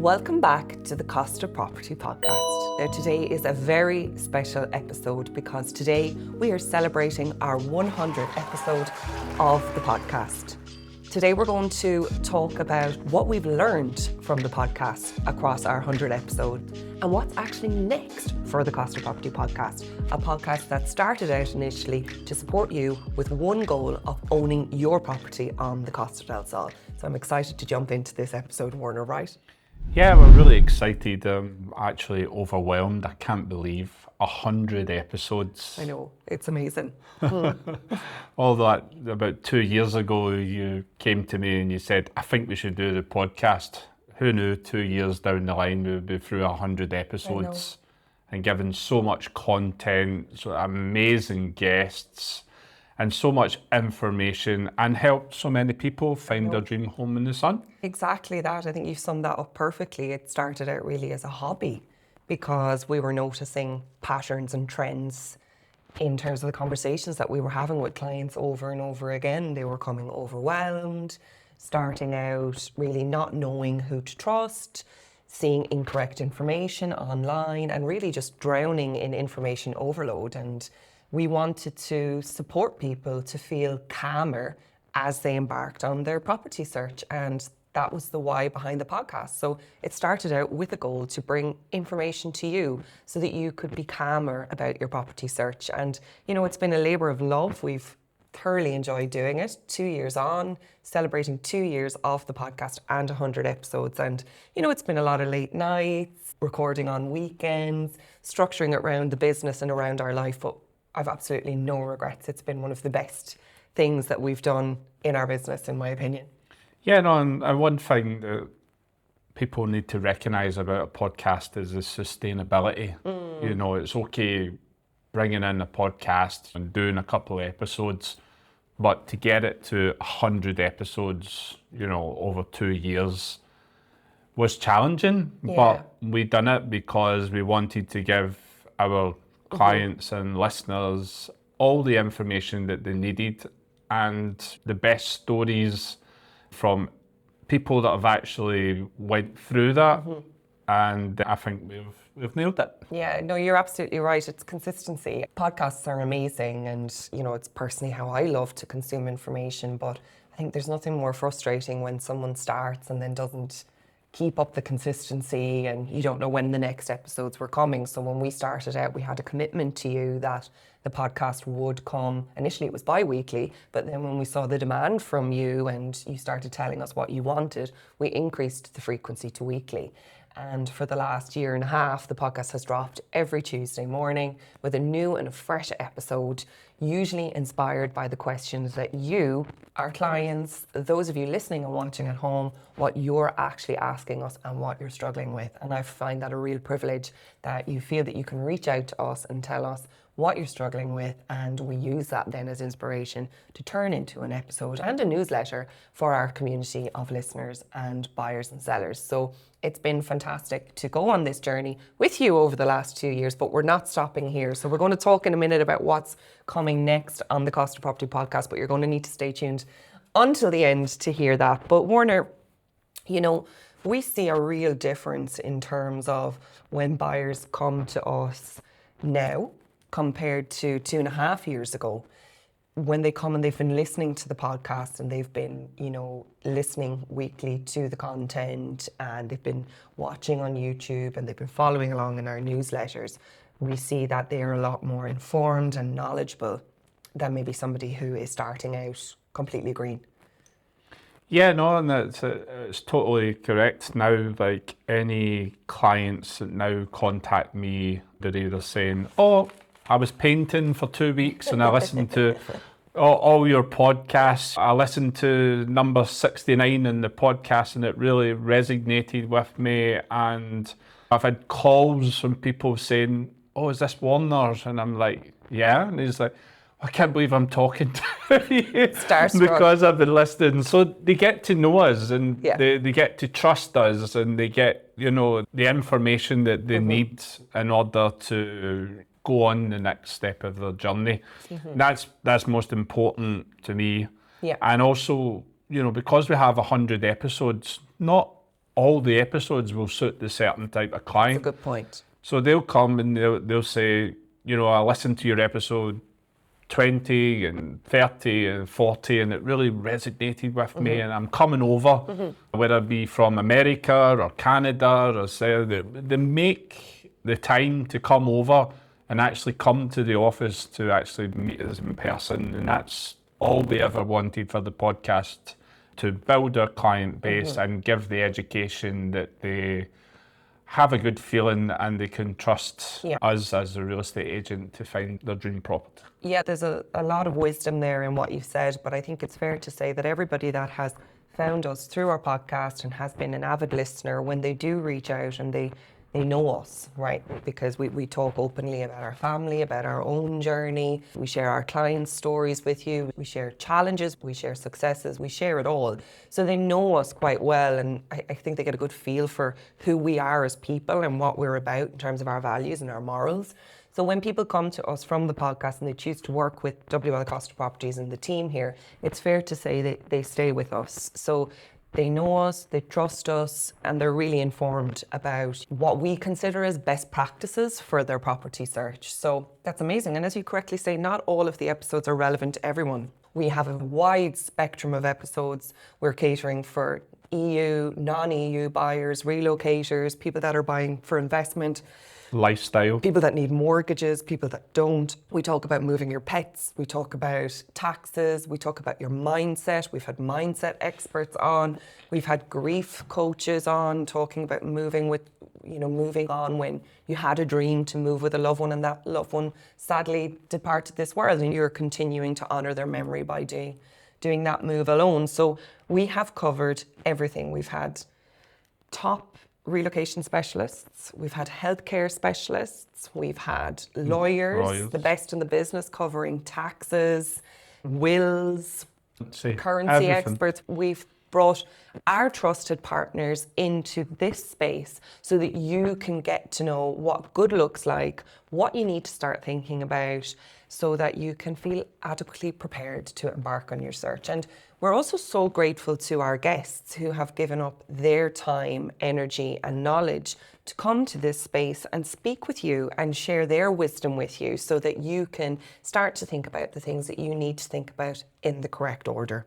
Welcome back to the Costa Property Podcast. Now, today is a very special episode because today we are celebrating our 100th episode of the podcast. Today we're going to talk about what we've learned from the podcast across our 100 episodes and what's actually next for the Costa Property Podcast, a podcast that started out initially to support you with one goal of owning your property on the Costa del Sol. So I'm excited to jump into this episode, Warner, right? Yeah, we're really excited. Actually overwhelmed. I can't believe 100 episodes. I know, it's amazing. All that, about 2 years ago, you came to me and you said, I think we should do the podcast. Who knew 2 years down the line we would be through 100 episodes and given so much content, so amazing guests, and so much information, and helped so many people find their dream home in the sun. Exactly that. I think you've summed that up perfectly. It started out really as a hobby because we were noticing patterns and trends in terms of the conversations that we were having with clients over and over again. They were coming overwhelmed, starting out really not knowing who to trust, seeing incorrect information online, and really just drowning in information overload. And we wanted to support people to feel calmer as they embarked on their property search. And that was the why behind the podcast. So it started out with a goal to bring information to you so that you could be calmer about your property search. And, you know, it's been a labour of love. We've thoroughly enjoyed doing it. 2 years on, celebrating 2 years of the podcast and 100 episodes. And, you know, it's been a lot of late nights, recording on weekends, structuring it around the business and around our life. But I've absolutely no regrets. It's been one of the best things that we've done in our business, in my opinion. Yeah, no, and one thing that people need to recognise about a podcast is the sustainability. You know, it's okay bringing in a podcast and doing a couple of episodes, but to get it to 100 episodes, you know, over 2 years was challenging. Yeah. But we done it because we wanted to give our clients and listeners all the information that they needed and the best stories from people that have actually went through that. And I think we've nailed it. Yeah, no, you're absolutely right. It's consistency. Podcasts are amazing, and you know, it's personally how I love to consume information, but I think there's nothing more frustrating when someone starts and then doesn't keep up the consistency and you don't know when the next episodes were coming. So when we started out, we had a commitment to you that the podcast would come. Initially it was bi-weekly, but then when we saw the demand from you and you started telling us what you wanted, we increased the frequency to weekly. And for the last year and a half, the podcast has dropped every Tuesday morning with a new and a fresh episode, usually inspired by the questions that you, our clients, those of you listening and watching at home, what you're actually asking us and what you're struggling with. And I find that a real privilege that you feel that you can reach out to us and tell us what you're struggling with, and we use that then as inspiration to turn into an episode and a newsletter for our community of listeners and buyers and sellers. So it's been fantastic to go on this journey with you over the last 2 years, but we're not stopping here. So we're going to talk in a minute about what's coming next on the Costa Property Podcast, but you're going to need to stay tuned until the end to hear that. But Warner, you know, we see a real difference in terms of when buyers come to us now compared to 2.5 years ago. When they come and they've been listening to the podcast and they've been, you know, listening weekly to the content and they've been watching on YouTube and they've been following along in our newsletters, we see that they are a lot more informed and knowledgeable than maybe somebody who is starting out completely green. Yeah, no, and it's totally correct. Now, like any clients that now contact me, they're either saying, oh, I was painting for 2 weeks and I listened to all your podcasts. I listened to number 69 in the podcast and it really resonated with me. And I've had calls from people saying, oh, is this Warner's? And I'm like, yeah. And he's like, I can't believe I'm talking to you because I've been listening. So they get to know us and they get to trust us and they get, you know, the information that they need in order to go on the next step of their journey. That's most important to me. Yeah. And also, you know, because we have 100 episodes, not all the episodes will suit the certain type of client. That's a good point. So they'll come and they'll say, you know, I listened to your episode 20 and 30 and 40 and it really resonated with me and I'm coming over, whether it be from America or Canada or say they make the time to come over and actually come to the office to actually meet us in person, and that's all we ever wanted for the podcast, to build our client base and give the education that they have a good feeling and they can trust us as a real estate agent to find their dream property. Yeah, there's a lot of wisdom there in what you've said, but I think it's fair to say that everybody that has found us through our podcast and has been an avid listener, when they do reach out and they know us, right? Because we talk openly about our family, about our own journey. We share our clients' stories with you. We share challenges, we share successes, we share it all. So they know us quite well, and I think they get a good feel for who we are as people and what we're about in terms of our values and our morals. So when people come to us from the podcast and they choose to work with WL Costa Properties and the team here, it's fair to say that they stay with us. So they know us, they trust us, and they're really informed about what we consider as best practices for their property search. So that's amazing. And as you correctly say, not all of the episodes are relevant to everyone. We have a wide spectrum of episodes. We're catering for EU, non-EU buyers, relocators, people that are buying for investment, Lifestyle. people that need mortgages, people that don't. We talk about moving your pets. We talk about taxes. We talk about your mindset. We've had mindset experts on. We've had grief coaches on, talking about moving on when you had a dream to move with a loved one and that loved one sadly departed this world and you're continuing to honour their memory by doing that move alone. So we have covered everything. We've had top relocation specialists, we've had healthcare specialists, we've had lawyers, the best in the business covering taxes, wills, currency experts. We've brought our trusted partners into this space so that you can get to know what good looks like, what you need to start thinking about, so that you can feel adequately prepared to embark on your search. And we're also so grateful to our guests who have given up their time, energy, and knowledge to come to this space and speak with you and share their wisdom with you so that you can start to think about the things that you need to think about in the correct order.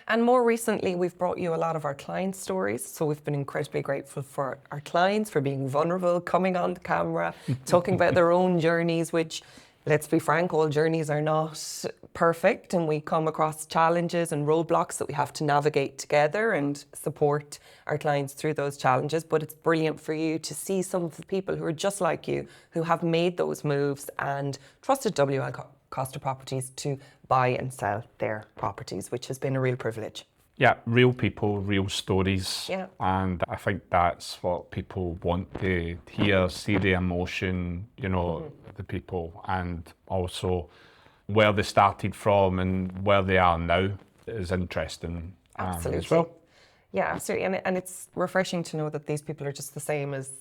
And more recently, we've brought you a lot of our client stories. So we've been incredibly grateful for our clients for being vulnerable, coming on the camera, talking about their own journeys, which, let's be frank, all journeys are not perfect, and we come across challenges and roadblocks that we have to navigate together and support our clients through those challenges. But it's brilliant for you to see some of the people who are just like you, who have made those moves and trusted WL Costa Properties to buy and sell their properties, which has been a real privilege. Yeah, real people, real stories. Yeah. And I think that's what people want to hear, see the emotion, the people, and also where they started from and where they are now is interesting. Absolutely. As well. Yeah, absolutely. And it's refreshing to know that these people are just the same as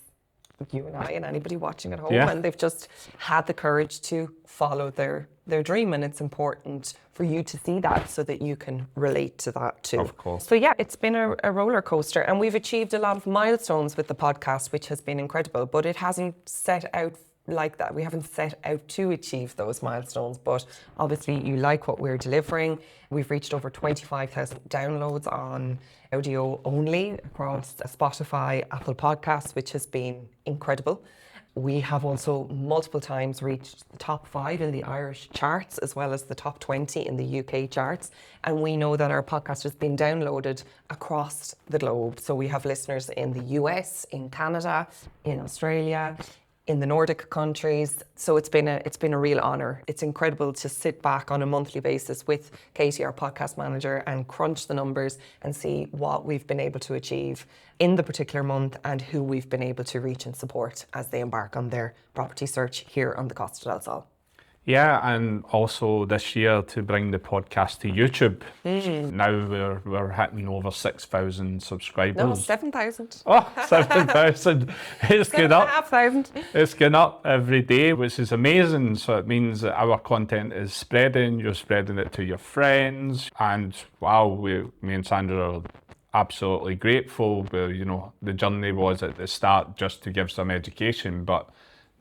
you and I and anybody watching at home, and they've just had the courage to follow their dream, and it's important for you to see that so that you can relate to that too. Of course. So yeah, it's been a roller coaster, and we've achieved a lot of milestones with the podcast, which has been incredible, but it hasn't set out like that. We haven't set out to achieve those milestones, but obviously you like what we're delivering. We've reached over 25,000 downloads on audio only across Spotify, Apple Podcasts, which has been incredible. We have also multiple times reached the top 5 in the Irish charts, as well as the top 20 in the UK charts. And we know that our podcast has been downloaded across the globe. So we have listeners in the US, in Canada, in Australia, in the Nordic countries. So it's been a real honour. It's incredible to sit back on a monthly basis with Katie, our podcast manager, and crunch the numbers and see what we've been able to achieve in the particular month and who we've been able to reach and support as they embark on their property search here on the Costa del Sol. Yeah, and also this year to bring the podcast to YouTube. Now we're hitting over 6,000 subscribers. No, 7,000. Oh, 7,000. It's going up. 7,500. It's going up every day, which is amazing. So it means that our content is spreading. You're spreading it to your friends. And wow, me and Sandra are absolutely grateful. Where, you know, the journey was at the start just to give some education, but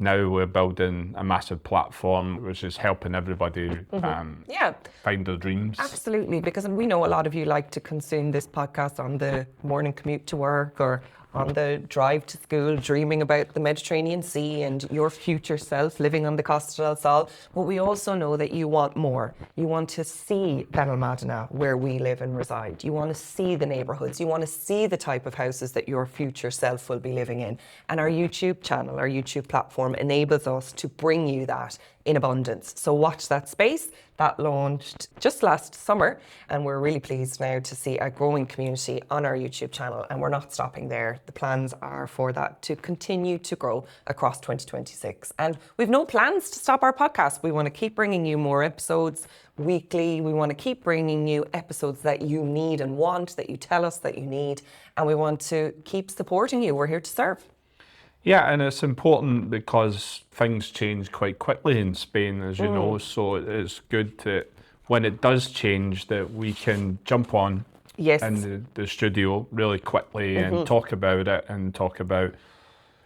now we're building a massive platform which is helping everybody find their dreams. Absolutely, because we know a lot of you like to consume this podcast on the morning commute to work or on the drive to school, dreaming about the Mediterranean Sea and your future self living on the Costa del Sol. But we also know that you want more. You want to see Benalmadena, where we live and reside. You want to see the neighbourhoods. You want to see the type of houses that your future self will be living in. And our YouTube channel, our YouTube platform enables us to bring you that in abundance. So watch that space. That launched just last summer, and we're really pleased now to see a growing community on our YouTube channel, and we're not stopping there. The plans are for that to continue to grow across 2026. And we've no plans to stop our podcast. We want to keep bringing you more episodes weekly. We want to keep bringing you episodes that you need and want, that you tell us that you need, and we want to keep supporting you. We're here to serve. Yeah, and it's important because things change quite quickly in Spain, as you know, so it's good to, when it does change, that we can jump on in the studio really quickly and talk about it and talk about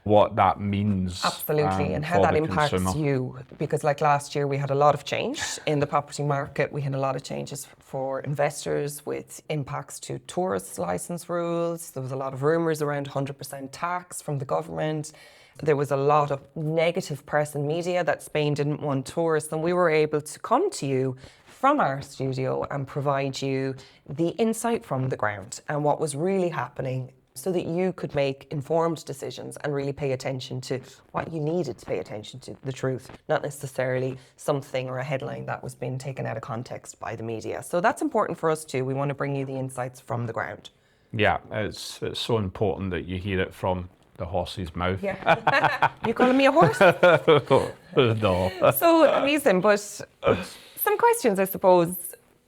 what that means. Absolutely, and how that impacts you. Because like last year, we had a lot of change in the property market. We had a lot of changes for investors with impacts to tourist license rules. There was a lot of rumours around 100% tax from the government. There was a lot of negative press and media that Spain didn't want tourists, and we were able to come to you from our studio and provide you the insight from the ground and what was really happening, so that you could make informed decisions and really pay attention to what you needed to pay attention to, the truth, not necessarily something or a headline that was being taken out of context by the media. So that's important for us too. We want to bring you the insights from the ground. Yeah, it's so important that you hear it from the horse's mouth. Yeah. You calling me a horse? No. So amazing, but some questions, I suppose.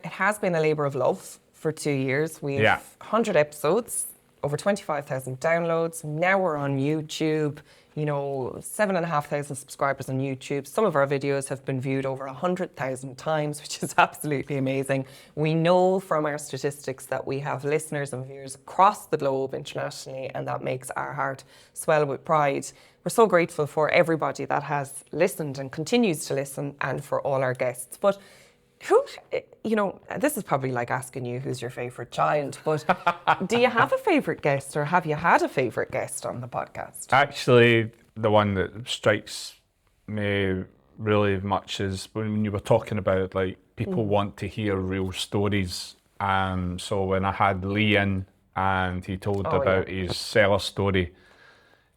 It has been a labour of love for 2 years. We've 100 episodes, over 25,000 downloads. Now we're on YouTube, 7,500 subscribers on YouTube. Some of our videos have been viewed over 100,000 times, which is absolutely amazing. We know from our statistics that we have listeners and viewers across the globe internationally, and that makes our heart swell with pride. We're so grateful for everybody that has listened and continues to listen, and for all our guests. But this is probably like asking you who's your favourite child, but do you have a favourite guest, or have you had a favourite guest on the podcast? Actually, the one that strikes me really much is when you were talking about like people want to hear real stories. So when I had Lee in and he told about his seller story,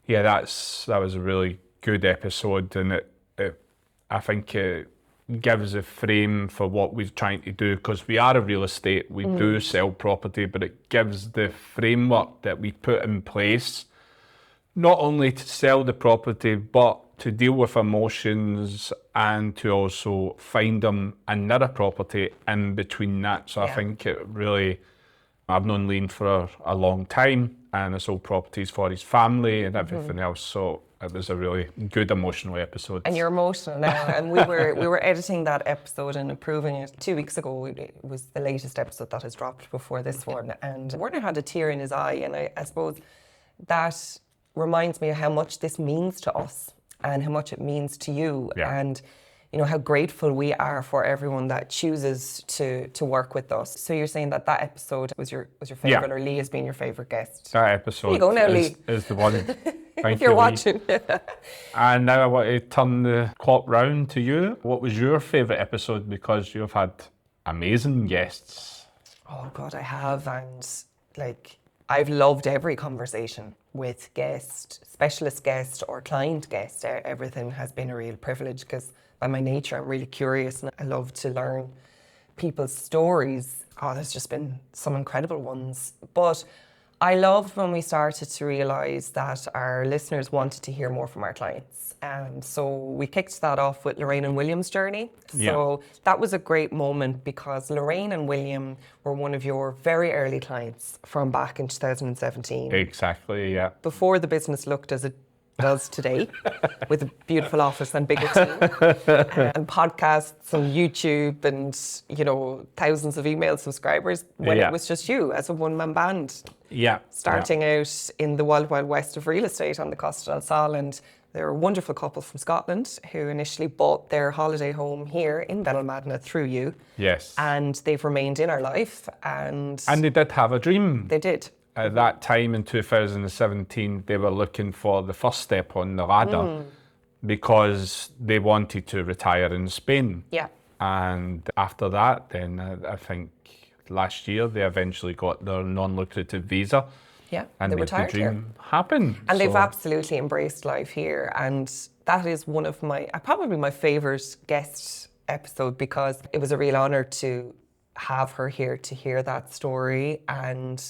that was a really good episode, and I think it gives a frame for what we're trying to do, because we are a real estate, we do sell property, but it gives the framework that we put in place, not only to sell the property, but to deal with emotions and to also find them another property in between that. So I think it really, I've known Liam for a long time, and I sold properties for his family and everything else. So it was a really good emotional episode. And you're emotional now. And we were editing that episode and approving it 2 weeks ago. It was the latest episode that has dropped before this one. And Werner had a tear in his eye. And I suppose that reminds me of how much this means to us and how much it means to you. And how grateful we are for everyone that chooses to work with us. So you're saying that episode was your favourite, or Lee has been your favourite guest? That episode you go now, Lee. Is the one. If you're watching. And now I want to turn the clock round to you. What was your favourite episode? Because you've had amazing guests. Oh God, I have. And I've loved every conversation with guest, specialist guest or client guest. Everything has been a real privilege, because by my nature, I'm really curious and I love to learn people's stories. Oh, there's just been some incredible ones. But I loved when we started to realise that our listeners wanted to hear more from our clients. And so we kicked that off with Lorraine and William's journey. So that was a great moment, because Lorraine and William were one of your very early clients from back in 2017. Exactly, yeah. Before the business looked as it does today with a beautiful office and bigger team and podcasts and YouTube and, you know, thousands of email subscribers when it was just you as a one-man band. Yeah. Starting out in the wild, wild west of real estate on the Costa del Sol, and they're a wonderful couple from Scotland who initially bought their holiday home here in Benalmadena through you. Yes. And they've remained in our life. And they did have a dream. They did. At that time in 2017, they were looking for the first step on the ladder because they wanted to retire in Spain. Yeah. And after that, then I think last year, they eventually got their non-lucrative visa. Yeah, and they made retired the dream here. happen. And they've absolutely embraced life here. And that is one of probably my favourite guest episode, because it was a real honour to have her here to hear that story and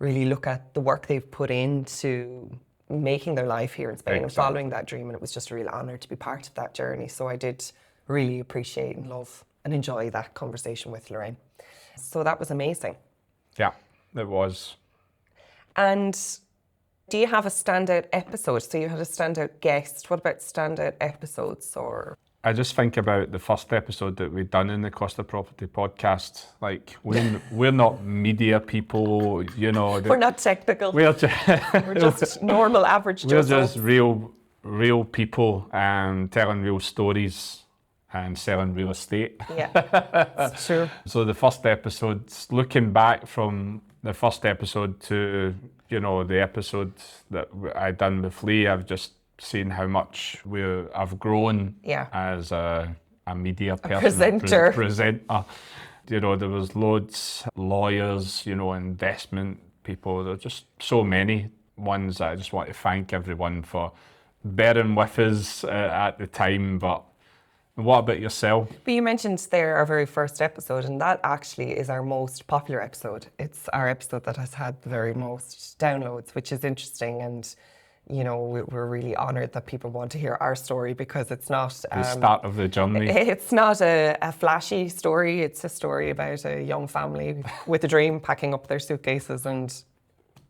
really look at the work they've put into making their life here in Spain and following that dream. And it was just a real honour to be part of that journey. So I did really appreciate and love and enjoy that conversation with Lorraine. So that was amazing. Yeah, it was. And do you have a standout episode? So you had a standout guest. What about standout episodes? Or I just think about the first episode that we'd done in the Costa Property Podcast. Like, we're not media people, you know. We're not technical. We're just normal, average Joe. We're just real people and telling real stories and selling real estate. Yeah, that's true. So the first episode, looking back from the first episode to, you know, the episode that I done with Lee, I've just seen how much I've grown as a media person. Presenter. You know, there was loads, lawyers, you know, investment people. There are just so many ones that I just want to thank everyone for bearing with us at the time. But what about yourself? But you mentioned there our very first episode, and that actually is our most popular episode. It's our episode that has had the very most downloads, which is interesting. And, you know, we're really honoured that people want to hear our story, because it's not the start of the journey. It's not a flashy story. It's a story about a young family with a dream, packing up their suitcases and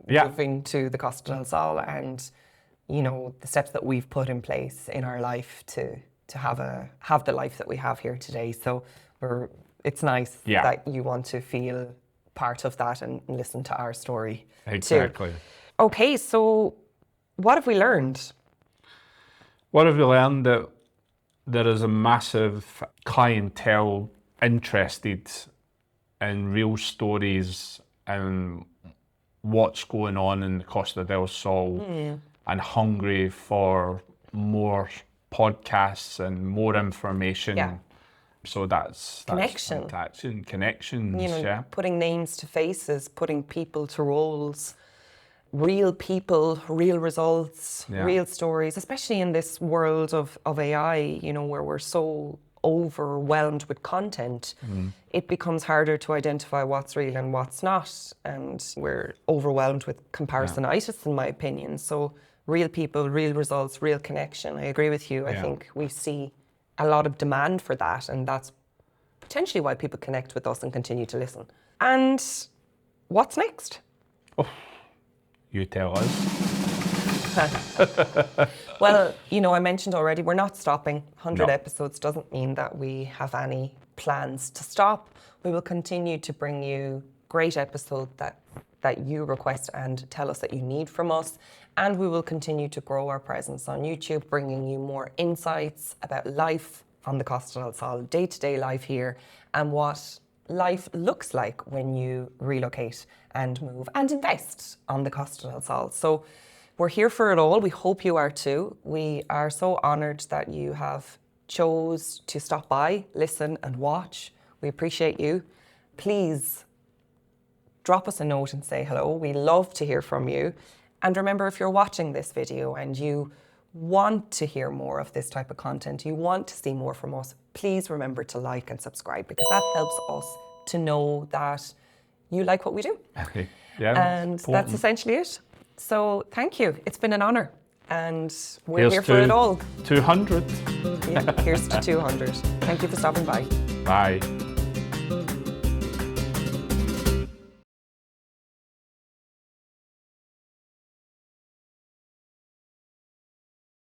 moving to the Costa del Sol, and, you know, the steps that we've put in place in our life to have the life that we have here today. So it's nice that you want to feel part of that and listen to our story Exactly. too. Okay, so what have we learned? What have we learned? That there is a massive clientele interested in real stories and what's going on in the Costa del Sol and hungry for more podcasts and more information. Yeah. So that's Connection. Connections, You know, putting names to faces, putting people to roles, real people, real results, real stories, especially in this world of AI, you know, where we're so overwhelmed with content, it becomes harder to identify what's real and what's not. And we're overwhelmed with comparisonitis, in my opinion. So real people, real results, real connection. I agree with you. I think we see a lot of demand for that, and that's potentially why people connect with us and continue to listen. And what's next? Oh, you tell us. Well, you know, I mentioned already, we're not stopping. 100 episodes doesn't mean that we have any plans to stop. We will continue to bring you great episodes that you request and tell us that you need from us. And we will continue to grow our presence on YouTube, bringing you more insights about life on the Costa del Sol, day-to-day life here, and what life looks like when you relocate and move and invest on the Costa del Sol. So we're here for it all. We hope you are too. We are so honoured that you have chose to stop by, listen and watch. We appreciate you. Please drop us a note and say hello. We love to hear from you. And remember, if you're watching this video and you want to hear more of this type of content, you want to see more from us, please remember to like and subscribe, because that helps us to know that you like what we do. Okay. And that's essentially it. So thank you. It's been an honour. And we're here for it all. 200. Yeah, here's to 200. Thank you for stopping by. Bye.